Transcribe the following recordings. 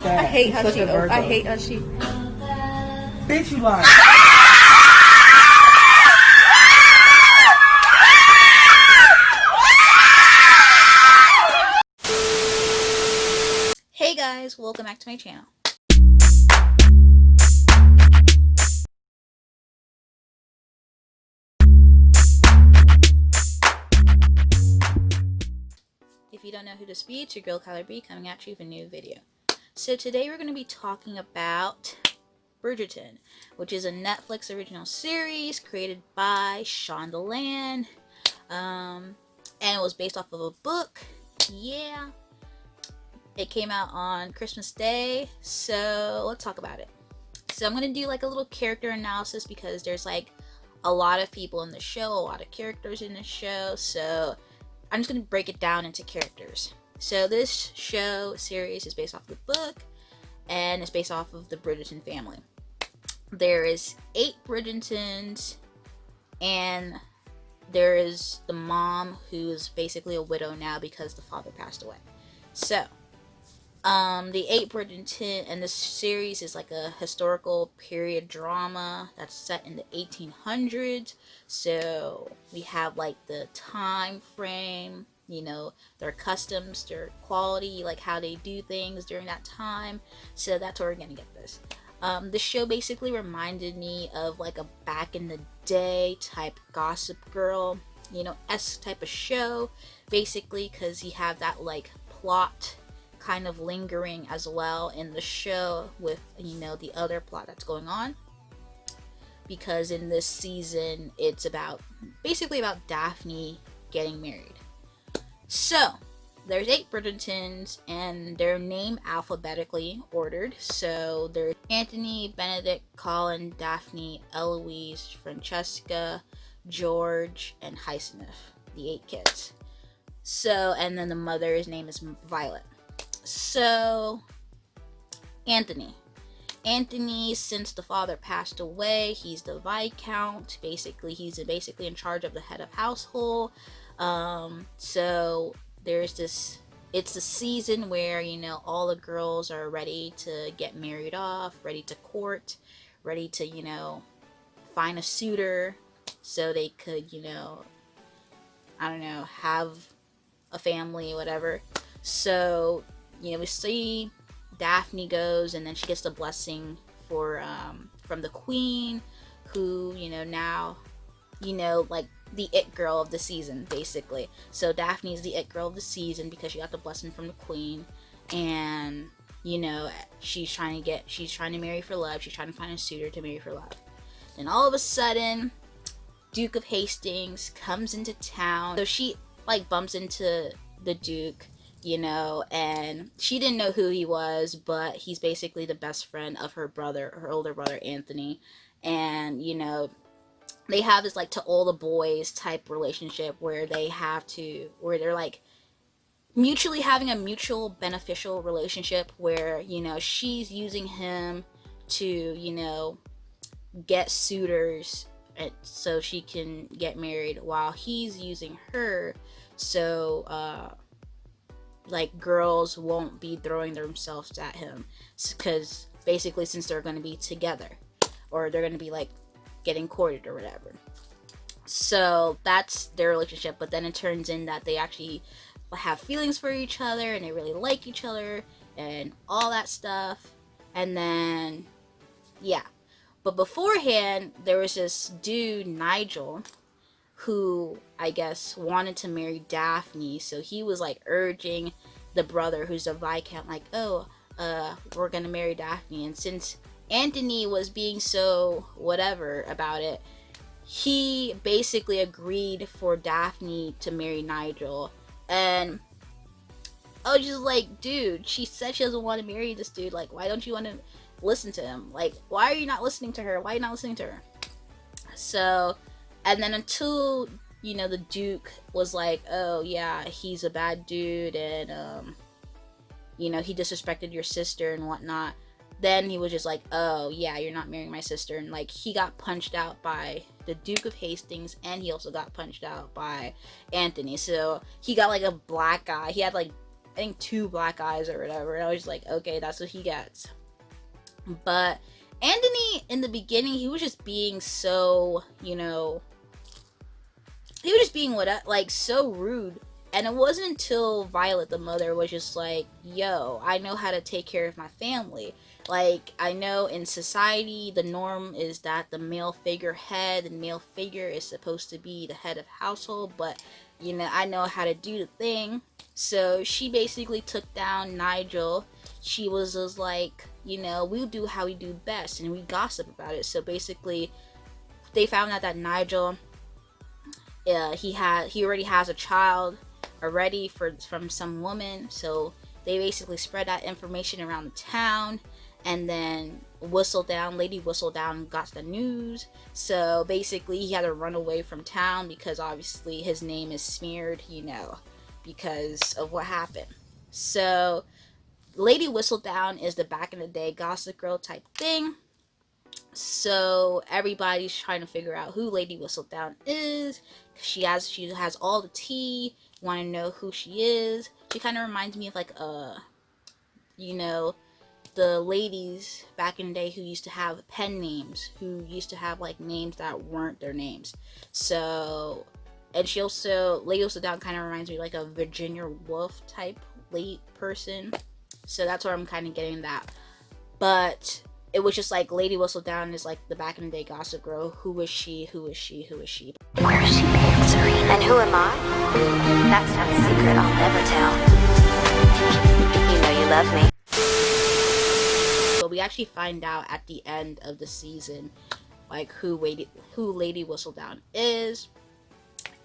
I hate how she. I hate how she. Bitch, you lying. Hey guys, welcome back to my channel. If you don't know who this be, it's your girl KylerB coming at you with a new video. So today we're going to be talking about Bridgerton, which is a Netflix original series created by Shonda Land, and it was based off of a book. Yeah, it came out on Christmas Day, so let's talk about it. So I'm going to do like a little character analysis because there's like a lot of people in the show, a lot of characters in the show, so I'm just going to break it down into characters. So this show series is based off the book, and it's based off of the Bridgerton family. There is 8 Bridgertons, and there is the mom who is basically a widow now because the father passed away. So the 8 Bridgerton, and this series is like a historical period drama that's set in the 1800s. So we have like the time frame, you know, their customs, their quality, like how they do things during that time. So that's where we're gonna get this. The show basically reminded me of like a back in the day type Gossip Girl, you know, esque type of show, basically, because you have that like plot kind of lingering as well in the show with, you know, the other plot that's going on, because in this season it's about basically about Daphne getting married. So there's 8 Bridgertons, and they're named alphabetically ordered. So there's Anthony, Benedick, Colin, Daphne, Eloise, Francesca, George, and Hyacinth, the 8 kids. So, and then the mother's name is Violet. So Anthony, since the father passed away, he's the Viscount. Basically, he's basically in charge of the head of household. So there's this, it's a season where, you know, all the girls are ready to get married off, ready to court, ready to, you know, find a suitor so they could, you know, I don't know, have a family, whatever. So, you know, we see Daphne goes, and then she gets the blessing for from the queen, who, you know, now, you know, like the it girl of the season, basically. So Daphne's the it girl of the season because she got the blessing from the queen, and, you know, she's trying to marry for love. She's trying to find a suitor to marry for love. Then all of a sudden, Duke of Hastings comes into town. So she like bumps into the Duke, you know, and she didn't know who he was, but he's basically the best friend of her brother, her older brother Anthony. And, you know, they have this like to all the boys type relationship where they're like mutually having a mutual beneficial relationship where, you know, she's using him to, you know, get suitors so she can get married, while he's using her so like girls won't be throwing themselves at him, because basically since they're going to be together, or they're going to be like getting courted or whatever. So that's their relationship. But then it turns in that they actually have feelings for each other, and they really like each other and all that stuff. And then yeah, but beforehand there was this dude Nigel who I guess wanted to marry Daphne. So he was like urging the brother, who's a Viscount, like, oh, we're gonna marry Daphne. And since Anthony was being so whatever about it, he basically agreed for Daphne to marry Nigel. And I was just like, dude, she said she doesn't want to marry this dude. Like, why don't you want to listen to him? Like, why are you not listening to her? Why are you not listening to her? So, and then until, you know, the Duke was like, oh yeah, he's a bad dude, and you know, he disrespected your sister and whatnot, then he was just like, oh yeah, you're not marrying my sister. And like, he got punched out by the Duke of Hastings, and he also got punched out by Anthony. So he got like a black eye. He had like I think 2 black eyes or whatever. And I was just like, okay, that's what he gets. But Anthony, in the beginning, he was just being so, he was just being so rude. And it wasn't until Violet, the mother, was just like, yo, I know how to take care of my family. Like, I know in society, the norm is that the male figurehead, the male figure is supposed to be the head of household, but, I know how to do the thing. So she basically took down Nigel. She was just like, we'll do how we do best, and we gossip about it. So basically, they found out that Nigel, he already has a child already from some woman. So they basically spread that information around the town, and then Lady Whistledown got the news. So basically, he had to run away from town because obviously his name is smeared, because of what happened. So Lady Whistledown is the back in the day Gossip Girl type thing. So everybody's trying to figure out who Lady Whistledown is. She has all the tea. You want to know who she is. She kind of reminds me of the ladies back in the day who used to have pen names, who used to have names that weren't their names. So, and she also, Lady Whistledown kind of reminds me like a Virginia Woolf type late person. So that's where I'm kind of getting that. But it was just like Lady Whistledown is like the back in the day Gossip Girl. Who is she? Who is she? Who is she? Where is she, babe, Serena? And who am I? That's not a secret I'll never tell. You know you love me. But we actually find out at the end of the season, who Lady Whistledown is.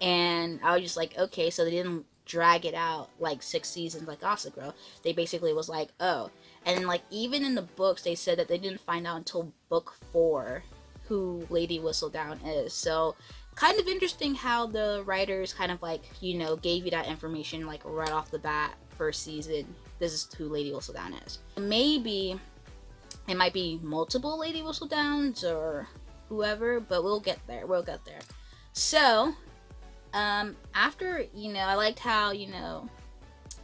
And I was just like, okay, so they didn't drag it out 6 seasons like Gossip Girl. They basically was like, oh. And even in the books, they said that they didn't find out until book 4 who Lady Whistledown is. So kind of interesting how the writers kind of gave you that information right off the bat, first season. This is who Lady Whistledown is. Maybe it might be multiple Lady Whistledowns or whoever, but we'll get there. So after, I liked how,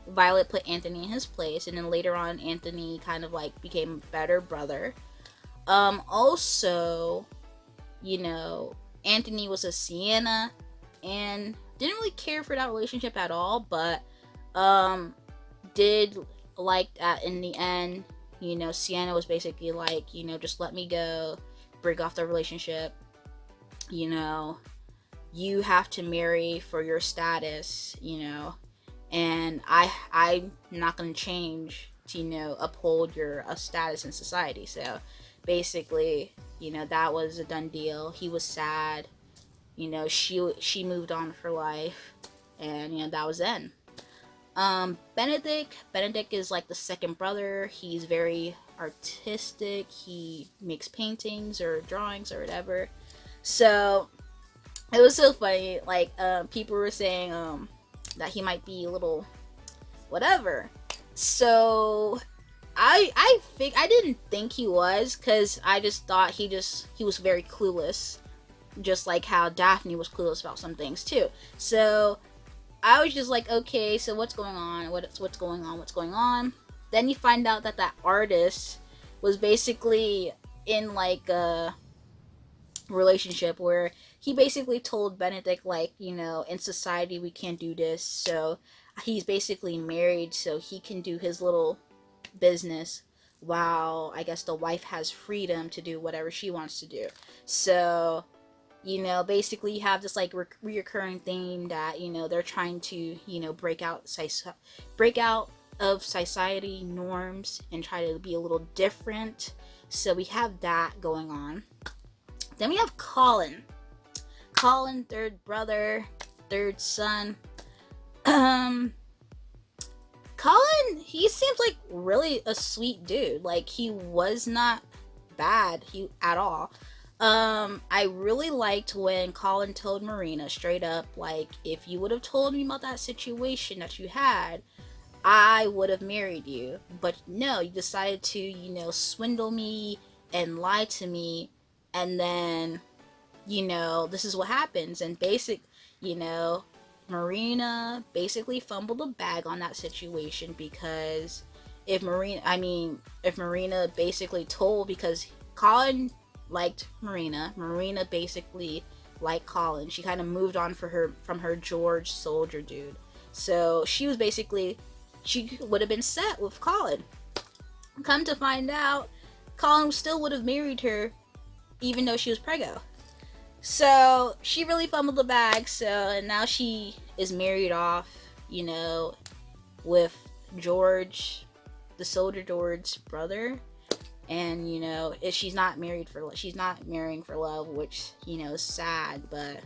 Violet put Anthony in his place, and then later on Anthony kind of became a better brother. Also, Anthony was a Sienna and didn't really care for that relationship at all, but did like that in the end. Sienna was basically just let me go, break off the relationship. You have to marry for your status, and I'm not going to change to, uphold your status in society. So basically, that was a done deal. He was sad. She moved on with her life, and, that was then. Benedict is the second brother. He's very artistic. He makes paintings or drawings or whatever. So it was so funny. People were saying that he might be a little whatever. So I didn't think he was, because I just thought he was very clueless, just like how Daphne was clueless about some things too. So I was just like, okay, so what's going on? What's going on? Then you find out that artist was basically in a relationship where he basically told Benedict in society we can't do this. So he's basically married so he can do his little business while I guess the wife has freedom to do whatever she wants to do. So basically you have this reoccurring theme that they're trying to break out of society norms and try to be a little different. So we have that going on. Then we have Colin, third brother, third son. Colin, he seems really a sweet dude. He was not bad at all. I really liked when Colin told Marina straight up, if you would have told me about that situation that you had, I would have married you. But no, you decided to, swindle me and lie to me, and then, this is what happens. And Marina basically fumbled the bag on that situation, because if Marina basically told, because Colin liked Marina basically liked Colin. She kind of moved on from her George soldier dude. So she would have been set with Colin. Come to find out, Colin still would have married her even though she was preggo. So she really fumbled the bag. And now she is married off, with George, the soldier George's brother. And she's not marrying for love, which is sad, but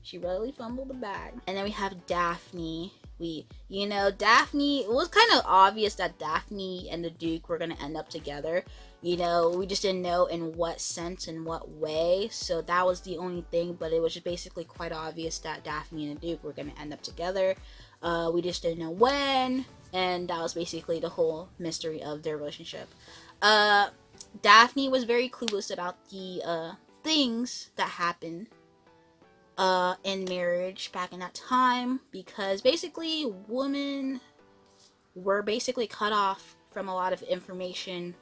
she really fumbled the bag. And then we have Daphne. Daphne, it was kind of obvious that Daphne and the Duke were going to end up together. We just didn't know in what sense, in what way. So that was the only thing, but it was just basically quite obvious that Daphne and the Duke were going to end up together. We just didn't know when, and that was basically the whole mystery of their relationship. Daphne was very clueless about the things that happened in marriage back in that time, because basically women were basically cut off from a lot of information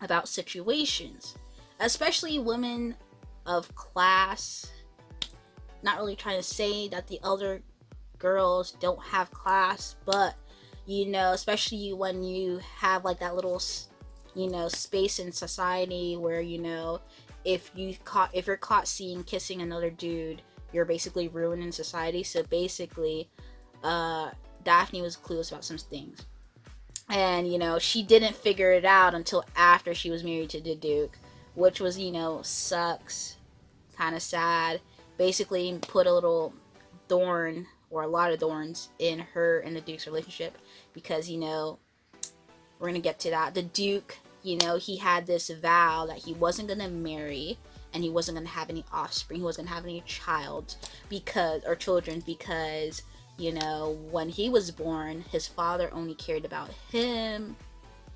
about situations, especially women of class. Not really trying to say that the elder girls don't have class, but especially when you have like that little space in society where if you're caught kissing another dude, you're basically ruining society. So basically Daphne was clueless about some things, and she didn't figure it out until after she was married to the Duke, which was sucks, kind of sad. Basically put a little thorn, or a lot of thorns, in her and the Duke's relationship, because we're gonna get to that. The Duke, he had this vow that he wasn't gonna marry, and he wasn't gonna have any offspring. He wasn't gonna have any children, because when he was born, his father only cared about him,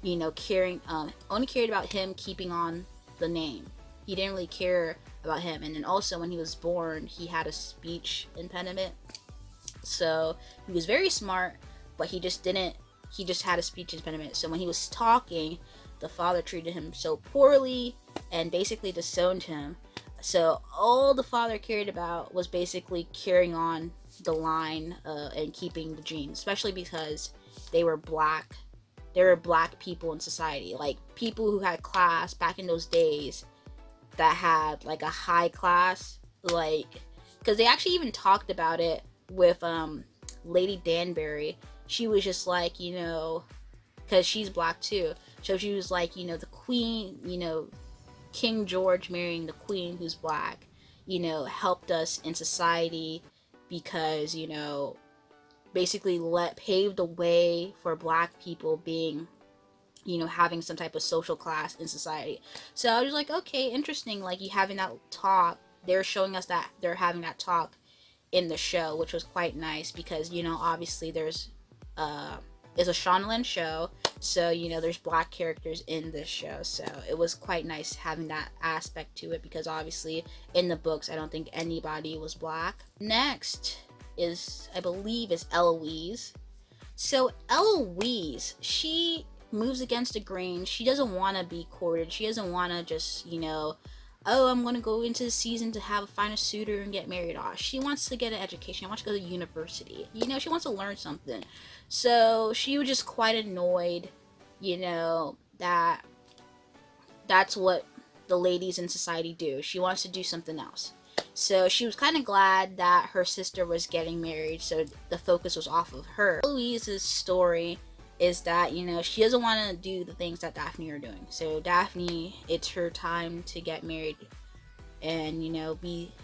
only cared about him keeping on the name. He didn't really care about him. And then also when he was born, he had a speech impediment. So he was very smart, but he just had a speech impediment. So when he was talking, the father treated him so poorly and basically disowned him. So all the father cared about was basically carrying on the line and keeping the genes, especially because they were black. There were black people in society, like people who had class back in those days, that had like a high class, like, because they actually even talked about it with Lady Danbury. She was just like, because she's black too, so she was like, the queen, King George marrying the queen who's black, helped us in society, because basically paved the way for black people being, having some type of social class in society. So I was like, okay, interesting, like you having that talk. They're showing us that they're having that talk in the show, which was quite nice, because obviously there's it's a Shondaland show, so there's black characters in this show, so it was quite nice having that aspect to it, because obviously in the books I don't think anybody was black. Next is, I believe, is Eloise. So Eloise, she moves against the grain. She doesn't want to be courted. She doesn't want to just oh, I'm going to go into the season to find a suitor and get married off. She wants to get an education. She wants to go to university. She wants to learn something. So she was just quite annoyed, that that's what the ladies in society do. She wants to do something else. So she was kind of glad that her sister was getting married, so the focus was off of her. Eloise's story is that, she doesn't want to do the things that Daphne are doing. So Daphne, it's her time to get married, and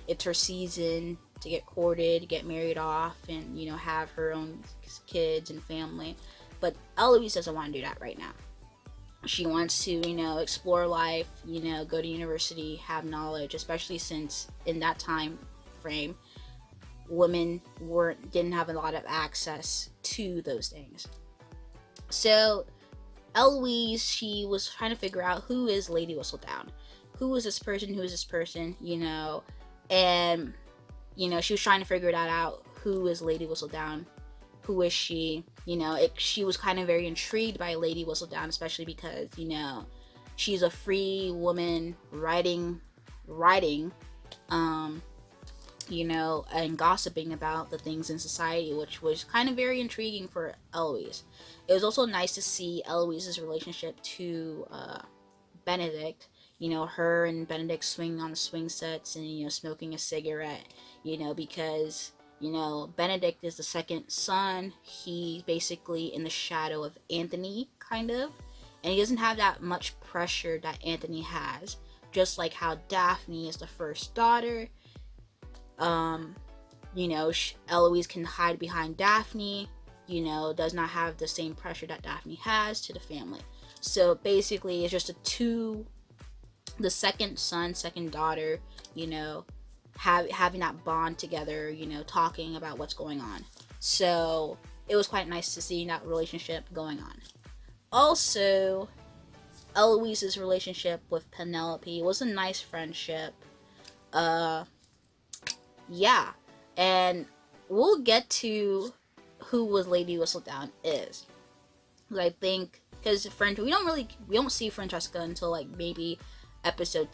it's her season to get courted, get married off, and have her own kids and family. But Eloise doesn't want to do that right now. She wants to explore life, go to university, have knowledge, especially since in that time frame women didn't have a lot of access to those things. So Eloise, she was trying to figure out, who is Lady Whistledown? Who is this person? And she was trying to figure that out. who is Lady Whistledown? Who is she? She was kind of very intrigued by Lady Whistledown, especially because, she's a free woman writing, and gossiping about the things in society, which was kind of very intriguing for Eloise. It was also nice to see Eloise's relationship to Benedict. Her and Benedict swinging on the swing sets and, smoking a cigarette, because, Benedict is the second son. He's basically in the shadow of Anthony, kind of. And he doesn't have that much pressure that Anthony has. Just like how Daphne is the first daughter. Eloise can hide behind Daphne, does not have the same pressure that Daphne has to the family. So basically, it's just the second son, second daughter, having that bond together, talking about what's going on. So it was quite nice to see that relationship going on. Also, Eloise's relationship with Penelope was a nice friendship. Yeah, and we'll get to who was Lady Whistledown is. I think because we don't see Francesca until like maybe episode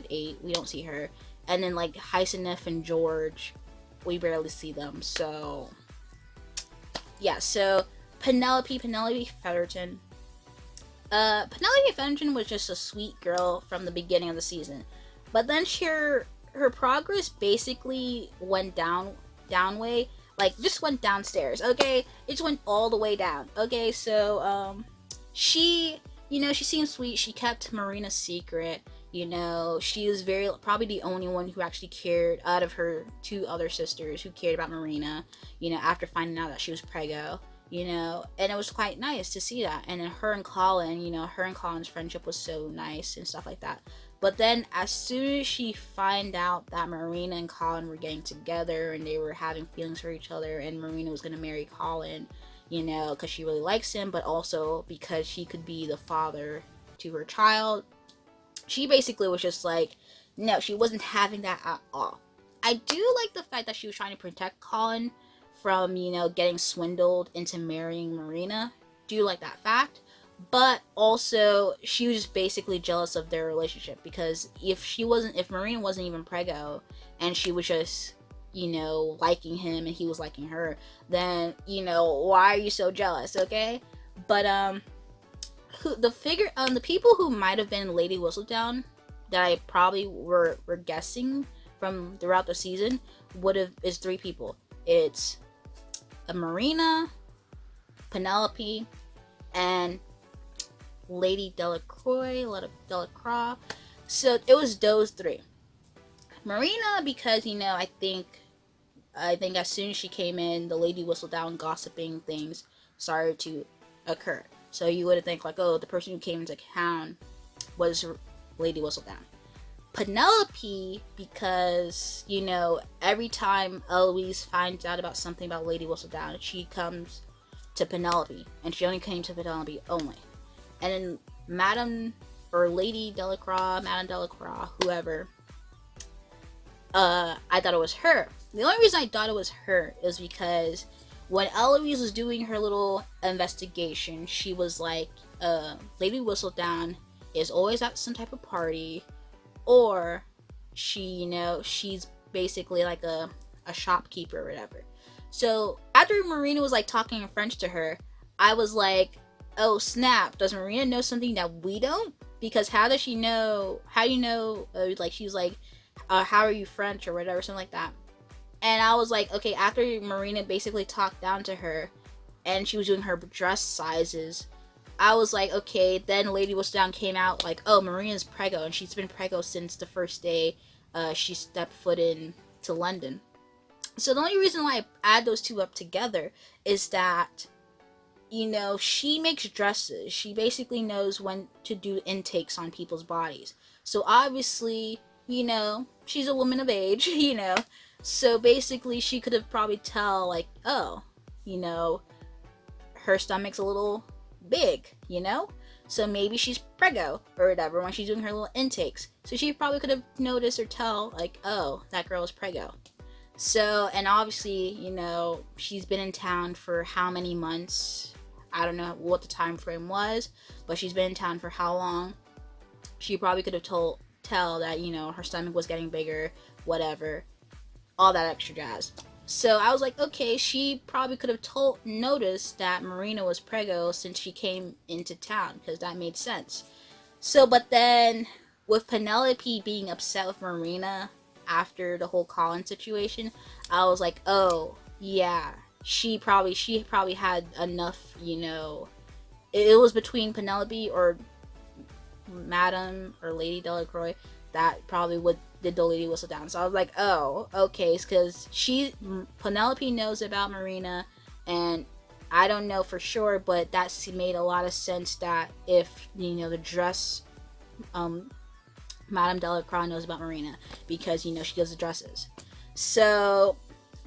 8. We don't see her, and then like Hyacinth and George, we barely see them. So yeah, so Penelope Featherton. Penelope Featherton was just a sweet girl from the beginning of the season, but then her progress basically went downway, like just went downstairs. Okay, it just went all the way down. Okay, so she seemed sweet. She kept Marina's secret. She was probably the only one who actually cared out of her 2 other sisters who cared about Marina. After finding out that she was preggo. And it was quite nice to see that. And then her and Colin's friendship was so nice and stuff like that. But then as soon as she found out that Marina and Colin were getting together and they were having feelings for each other, and Marina was going to marry Colin, because she really likes him, but also because she could be the father to her child, she basically was just like, no, she wasn't having that at all. I do like the fact that she was trying to protect Colin from, getting swindled into marrying Marina. Do like that fact. But also, she was just basically jealous of their relationship, because if Marina wasn't even preggo and she was just, liking him and he was liking her, then, why are you so jealous, okay? But, the people who might have been Lady Whistledown that I probably were guessing from throughout the season is 3 people. It's Marina, Penelope, and Lady Delacroix. So it was those 3. Marina, because I think as soon as she came in, the Lady Whistledown gossiping things started to occur. So you would think like, oh, the person who came into town was Lady Whistledown. Penelope, because every time Eloise finds out about something about Lady Whistledown, she comes to Penelope, and she only came to Penelope only. And then Madame Delacroix, whoever, I thought it was her. The only reason I thought it was her is because when Eloise was doing her little investigation, she was like, Lady Whistledown is always at some type of party, or she's basically like a shopkeeper or whatever. So after Marina was like talking in French to her, I was like, oh snap, does Marina know something that we don't? Because how does she know, like she was like, how are you French or whatever, something like that. And I was like, okay, after Marina basically talked down to her and she was doing her dress sizes, I was like, okay, then Lady Whistledown came out like, oh, Marina's preggo, and she's been preggo since the first day she stepped foot into London. So the only reason why I add those 2 up together is that, she makes dresses. She basically knows when to do intakes on people's bodies. So obviously, she's a woman of age, So basically she could have probably tell like, oh, her stomach's a little big, So maybe she's preggo or whatever when she's doing her little intakes. So she probably could have noticed or tell like, oh, that girl is preggo. So, and obviously, you know, she's been in town for how many months? I don't know what the time frame was, but she's been in town for how long? She probably could have tell that, you know, her stomach was getting bigger, whatever, all that extra jazz. So I was like, okay, she probably could have noticed that Marina was preggo since she came into town, because that made sense. So, but then with Penelope being upset with Marina after the whole Colin situation, I was like, oh yeah, she probably had enough, you know. It was between Penelope or Madam or Lady Delacroix that probably would did the lady whistle down. So I was like, oh, okay, because Penelope knows about Marina, and I don't know for sure, but that made a lot of sense that if, you know, the dress, Madame Delacroix knows about Marina, because, you know, she does the dresses. So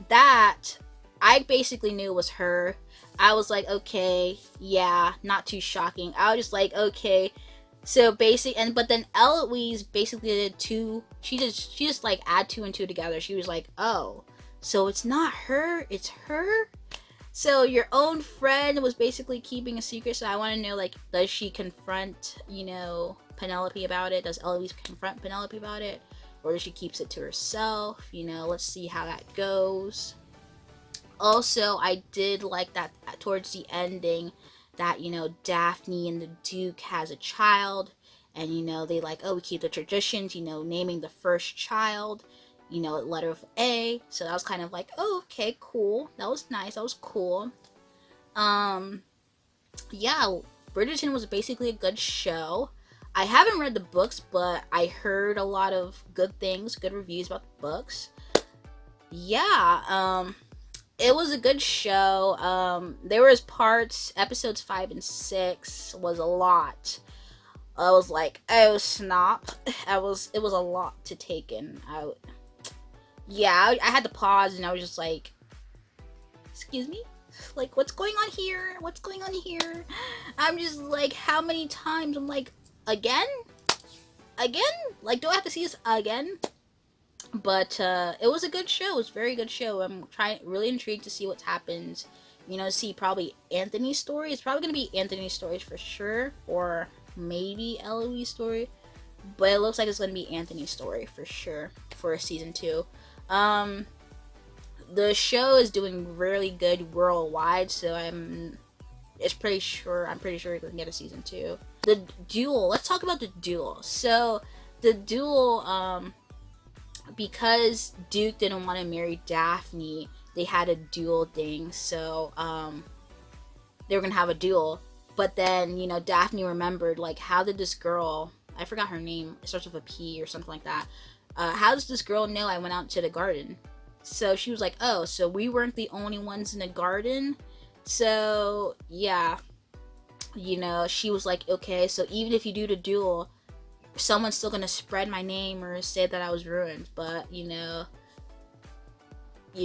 that, I basically knew was her. I was like, okay, yeah, not too shocking. I was just like, okay. So but then Eloise basically did two. She just like add two and two together. She was like, oh, so it's not her, it's her. So your own friend was basically keeping a secret. So I want to know, like, does she confront, you know, Penelope about it? Does Eloise confront Penelope about it, or does she keeps it to herself? You know, let's see how that goes. Also, I did like that towards the ending that, you know, Daphne and the Duke has a child, and, you know, they like, oh, we keep the traditions, you know, naming the first child, you know, letter of A. So that was kind of like, oh, okay, cool. That was nice. That was cool. Yeah, Bridgerton was basically a good show. I haven't read the books, but I heard a lot of good things, good reviews about the books. Yeah, it was a good show. There was parts, episodes 5 and 6 was a lot. I was like, oh snap. It was a lot to take in. I had to pause, and I was just like, excuse me? Like, what's going on here? What's going on here? I'm just like, how many times? I'm like, again? Like, do I have to see this again? But it was a good show. It was a very good show. I'm really intrigued to see what happens. You know, see probably Anthony's story. It's probably gonna be Anthony's stories for sure, or maybe Eloise's story. But it looks like it's gonna be Anthony's story for sure for season 2. The show is doing really good worldwide, so I'm pretty sure we're gonna get a season 2. The Duel. Let's talk about the Duel. So the Duel, because Duke didn't want to marry Daphne, they had a duel thing. So they were gonna have a duel, but then, you know, Daphne remembered, like, how did this girl, I forgot her name, it starts with a P or something like that, how does this girl know I went out to the garden? So she was like, oh, so we weren't the only ones in the garden. So yeah, you know, she was like, okay, so even if you do the duel, someone's still gonna spread my name or say that I was ruined. But you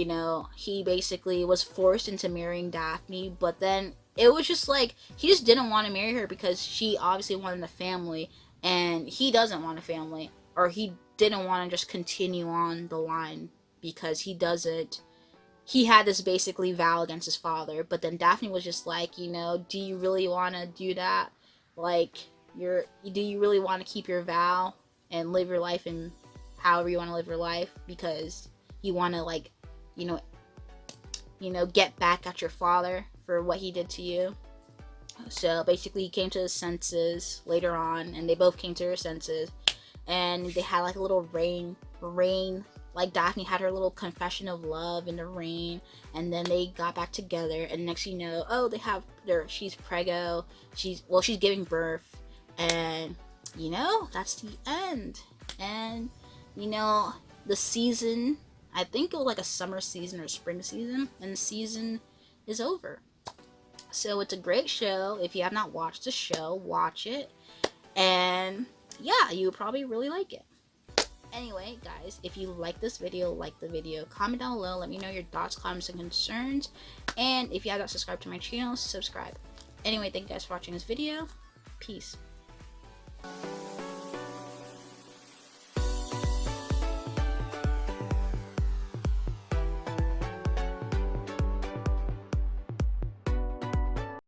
know, he basically was forced into marrying Daphne, but then it was just like, he just didn't want to marry her because she obviously wanted a family, and he doesn't want a family, or he didn't want to just continue on the line because he had this basically vow against his father. But then Daphne was just like, you know, do you really want to do that? Like, do you really want to keep your vow and live your life in however you want to live your life, because you want to, like, you know, get back at your father for what he did to you? So basically he came to his senses later on, and they both came to their senses, and they had like a little rain, like Daphne had her little confession of love in the rain, and then they got back together, and next you know, oh, she's preggo, she's giving birth, and you know, that's the end. And you know, the season, I think it was like a summer season or spring season, and the season is over. So it's a great show. If you have not watched the show, watch it, and yeah, you would probably really like it. Anyway, guys, if you like this video, like the video, comment down below, let me know your thoughts, comments, and concerns, and if you have not subscribed to my channel, subscribe. Anyway, thank you guys for watching this video. Peace.